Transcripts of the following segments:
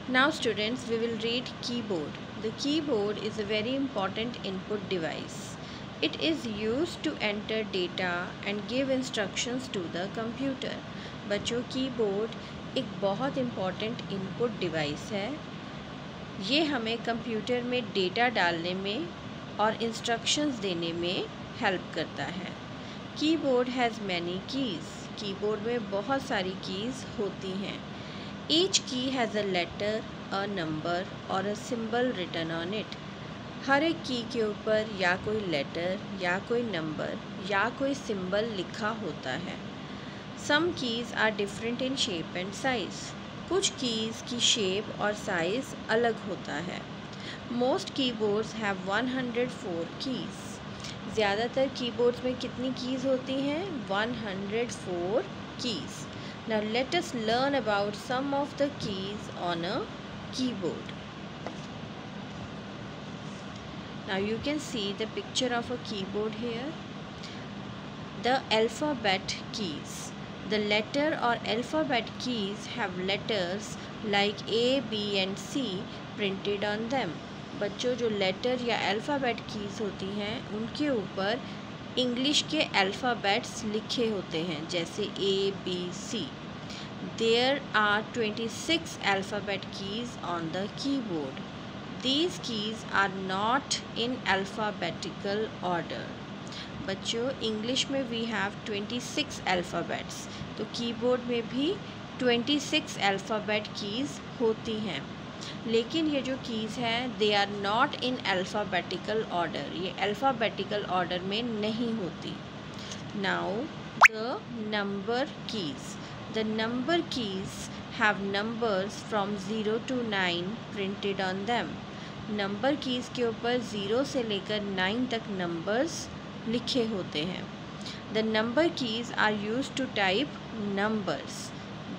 Now students, we will read keyboard. The keyboard is a very important input device. It is used to enter data and give instructions to the computer. बच्चों, keyboard एक बहुत important input device है। ये हमें computer में data डालने में और इंस्ट्रक्शंस देने में हेल्प करता है। Keyboard has many keys. Keyboard में बहुत सारी कीज़ होती हैं। Each key has a letter, a number और a symbol written on it. हर एक की के ऊपर या कोई लेटर या कोई नंबर या कोई सिंबल लिखा होता है। Some keys are different in shape and size. कुछ कीज़ की शेप और साइज़ अलग होता है। Most keyboards have 104 keys. ज़्यादातर कीबोर्ड्स में कितनी कीज़ होती हैं? 104 keys. Now let us learn about some of the keys on a keyboard. Now you can see the picture of a keyboard here. The alphabet keys. The letter or alphabet keys have letters like A, B and C printed on them. बच्चों, जो letter या alphabet keys होती हैं उनके ऊपर English के alphabets लिखे होते हैं, जैसे A, B, C. There are 26 alphabet keys on the keyboard. These keys are not in alphabetical order. बच्चों, इंग्लिश में we have 26 alphabets. तो कीबोर्ड में भी 26 alphabet keys होती हैं, लेकिन ये जो कीज़ हैं they are not in alphabetical order. ये अल्फ़ाबेटिकल ऑर्डर में नहीं होती। Now the number keys. The number keys have numbers from 0 to 9 printed on them. Number keys के ऊपर 0 से लेकर 9 तक नंबर्स लिखे होते हैं। The number keys are used to type numbers.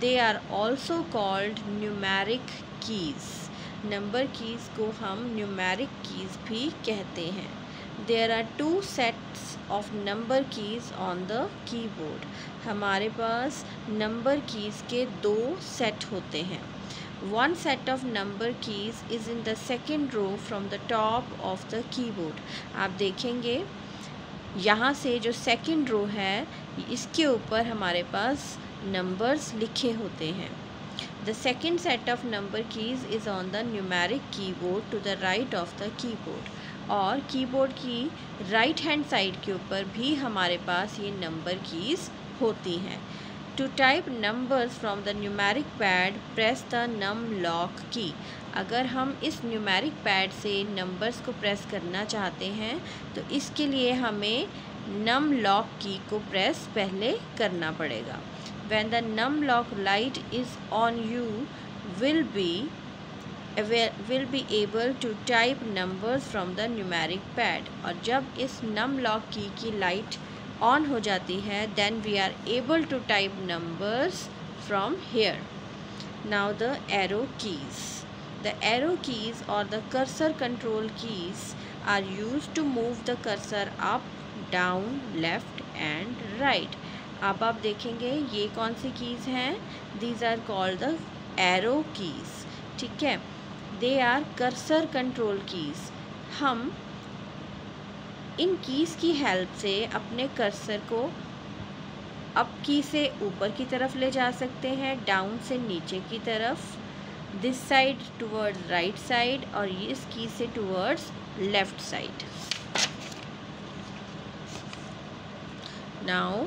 They are also called numeric keys. Number keys को हम न्यूमेरिक कीज़ भी कहते हैं। There are two sets of number keys on the keyboard. हमारे पास नंबर कीज़ के दो सेट होते हैं। One set of number keys is in the second row from the top of the keyboard. आप देखेंगे यहाँ से जो सेकंड रो है इसके ऊपर हमारे पास नंबर्स लिखे होते हैं। The second set of number keys is on the numeric keyboard to the right of the keyboard. और कीबोर्ड की राइट हैंड साइड के ऊपर भी हमारे पास ये नंबर कीज़ होती हैं। To type numbers from the numeric pad press the num lock key. अगर हम इस न्यूमेरिक पैड से नंबर्स को प्रेस करना चाहते हैं तो इसके लिए हमें नम लॉक की को प्रेस पहले करना पड़ेगा। When the num lock light is on, you will be able to type numbers from the numeric pad. और जब इस num lock की लाइट ऑन हो जाती है then we are able to type numbers from here. Now the arrow keys. The arrow keys or the cursor control keys are used to move the cursor up, down, left and right. अब आप देखेंगे ये कौन सी keys हैं? These are called the arrow keys. ठीक है, they are cursor control keys. हम इन कीज़ की हेल्प से अपने कर्सर को अप की से ऊपर की तरफ ले जा सकते हैं, डाउन से नीचे की तरफ, this side towards right side और इस की से towards left side. Now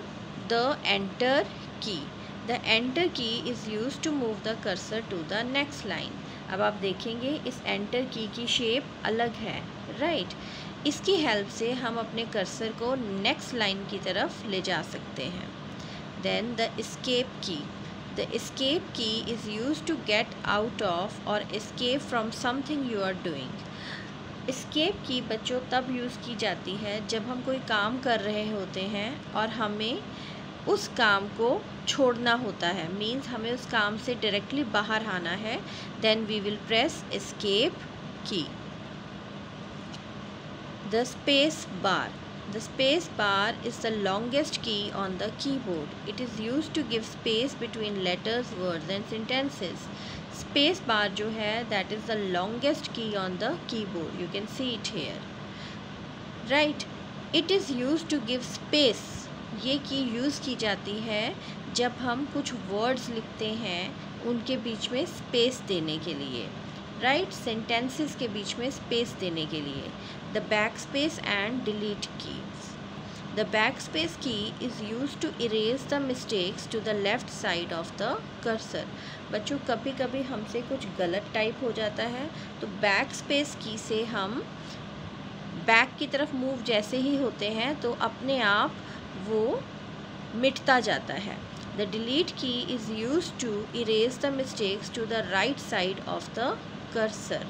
the enter key. The enter key is used to move the cursor to the next line. अब आप देखेंगे इस enter key की शेप अलग है, राइट? इसकी हेल्प से हम अपने कर्सर को नेक्स्ट लाइन की तरफ ले जा सकते हैं। Then the escape key. The escape key is used to get out of or escape from something you are doing. escape की बच्चों तब यूज़ की जाती है जब हम कोई काम कर रहे होते हैं और हमें उस काम को छोड़ना होता है, मीन्स हमें उस काम से डायरेक्टली बाहर आना है, then we will press escape key. The space bar. The space bar is the longest key on the keyboard. It is used to give space between letters, words and sentences. Space bar जो है that is the longest key on the keyboard, you can see it here, right. It is use to give space, ये key use की जाती है जब हम कुछ words लिखते हैं उनके बीच में स्पेस देने के लिए, राइट, सेंटेंसेस के बीच में स्पेस देने के लिए। The back space and delete keys. The back space key is use to erase the mistakes to the left side of the cursor. बच्चों कभी कभी हमसे कुछ गलत टाइप हो जाता है तो बैक स्पेस की से हम बैक की तरफ मूव जैसे ही होते हैं तो अपने आप वो मिटता जाता है। The delete key is use to erase the mistakes to the right side of the cursor.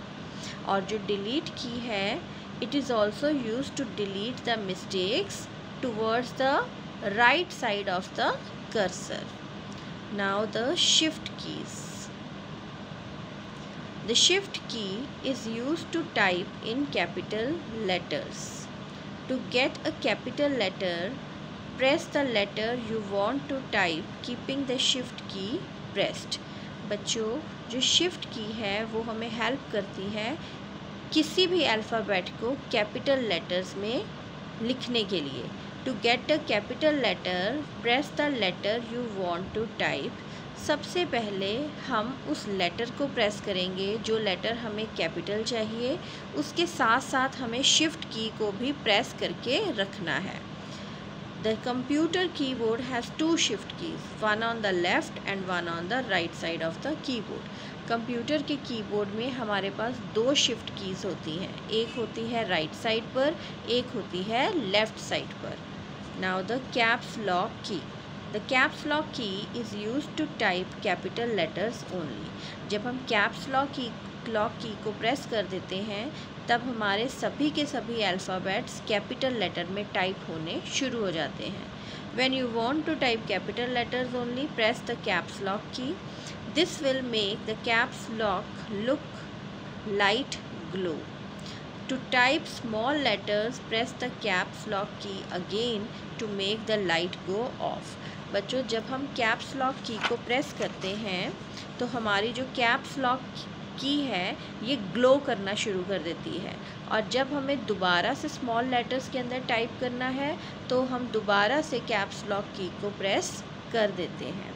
और जो डिलीट की है it is also use to delete the mistakes towards the right side of the cursor. Now the shift keys. The shift key is used to type in capital letters. To get a capital letter, press the letter you want to type keeping the shift key pressed. बच्चों जो shift key है वो हमें help करती है किसी भी alphabet को कैपिटल लेटर्स में लिखने के लिए। To get a capital letter, press the letter you want to type. सबसे पहले हम उस लेटर को प्रेस करेंगे जो लेटर हमें कैपिटल चाहिए, उसके साथ साथ हमें शिफ्ट की को भी प्रेस करके रखना है। The computer keyboard has 2 shift keys, one on the left and one on the right side of the keyboard. Computer के कीबोर्ड में हमारे पास 2 शिफ्ट कीज़ होती हैं, एक होती है राइट साइड पर, एक होती है लेफ़्ट साइड पर। नाउ द कैप्स लॉक की। The caps lock key is used to type capital letters only. जब हम caps lock की को प्रेस कर देते हैं तब हमारे सभी के सभी अल्फ़ाबेट्स कैपिटल लेटर में टाइप होने शुरू हो जाते हैं। When you want to type capital letters only, press the caps lock key. This will make the caps lock look light glow. To type small letters, press the caps lock key again to make the light go off. बच्चों जब हम caps lock की को press करते हैं तो हमारी जो कैप्स लॉक की है ये ग्लो करना शुरू कर देती है, और जब हमें दोबारा से स्मॉल लेटर्स के अंदर टाइप करना है तो हम दोबारा से कैप्स लॉक की को प्रेस कर देते हैं,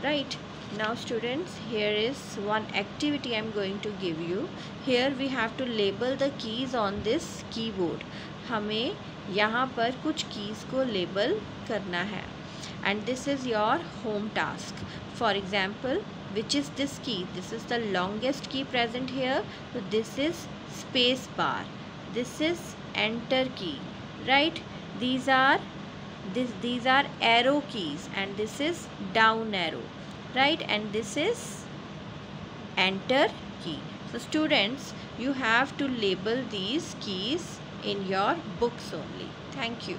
right. Now students, here is one activity I am going to give you. Here we have to label the keys on this keyboard. हमें यहाँ पर कुछ कीज़ को लेबल करना है and this is your home task. For example, which is this key? This is the longest key present here, so this is space bar, this is enter key, right? These are arrow keys and this is down arrow, right? And this is enter key. So students, you have to label these keys in your books only. Thank you.